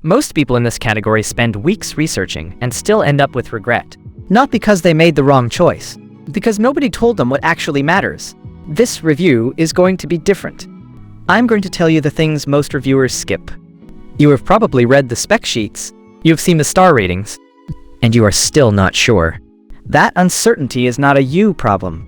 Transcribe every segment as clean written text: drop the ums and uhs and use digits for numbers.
Most people in this category spend weeks researching and still end up with regret. Not because they made the wrong choice, because nobody told them what actually matters. This review is going to be different. I'm going to tell you the things most reviewers skip. You have probably read the spec sheets, you've seen the star ratings, and you are still not sure. That uncertainty is not a you problem.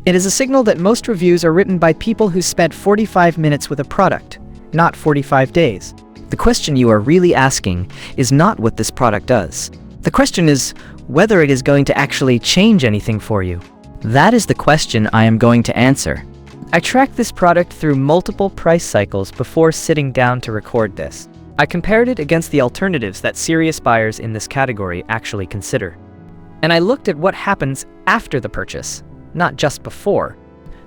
It is a signal that most reviews are written by people who spent 45 minutes with a product, not 45 days. The question you are really asking is not what this product does. The question is whether it is going to actually change anything for you. That is the question I am going to answer. I tracked this product through multiple price cycles before sitting down to record this. I compared it against the alternatives that serious buyers in this category actually consider. And I looked at what happens after the purchase, not just before.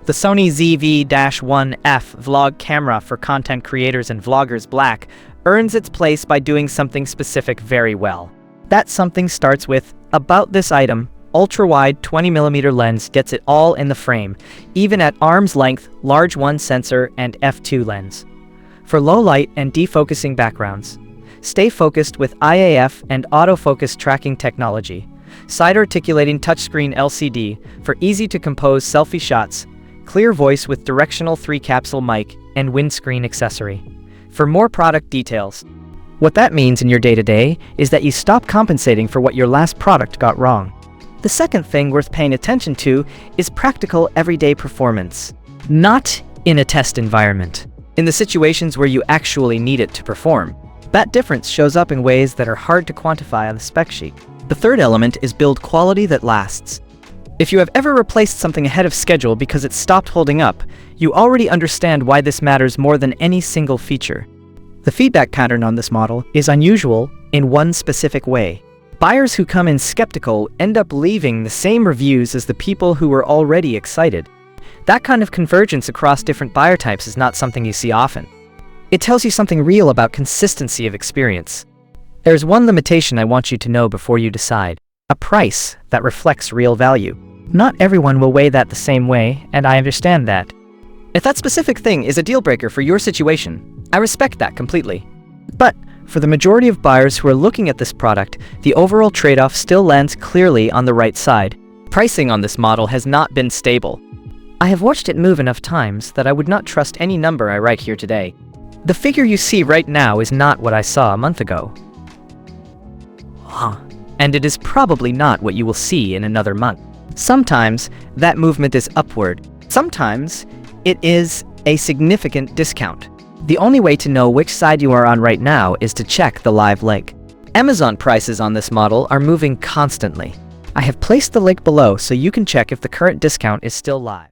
The Sony ZV-1F vlog camera for content creators and vloggers Black earns its place by doing something specific very well. That something starts with, about this item, ultra-wide 20mm lens gets it all in the frame, even at arm's length, large 1 sensor and f2 lens. For low light and defocusing backgrounds, stay focused with IAF and autofocus tracking technology, side-articulating touchscreen LCD for easy-to-compose selfie shots, clear voice with directional 3-capsule mic, and windscreen accessory. For more product details, what that means in your day-to-day is that you stop compensating for what your last product got wrong. The second thing worth paying attention to is practical everyday performance. Not in a test environment. In the situations where you actually need it to perform. That difference shows up in ways that are hard to quantify on the spec sheet. The third element is build quality that lasts. If you have ever replaced something ahead of schedule because it stopped holding up, you already understand why this matters more than any single feature. The feedback pattern on this model is unusual in one specific way. Buyers who come in skeptical end up leaving the same reviews as the people who were already excited. That kind of convergence across different buyer types is not something you see often. It tells you something real about consistency of experience. There's one limitation I want you to know before you decide. A price that reflects real value. Not everyone will weigh that the same way, and I understand that. If that specific thing is a deal breaker for your situation, I respect that completely. But for the majority of buyers who are looking at this product, the overall trade-off still lands clearly on the right side. Pricing on this model has not been stable. I have watched it move enough times that I would not trust any number I write here today. The figure you see right now is not what I saw a month ago. And it is probably not what you will see in another month. Sometimes that movement is upward. Sometimes it is a significant discount. The only way to know which side you are on right now is to check the live link. Amazon prices on this model are moving constantly. I have placed the link below so you can check if the current discount is still live.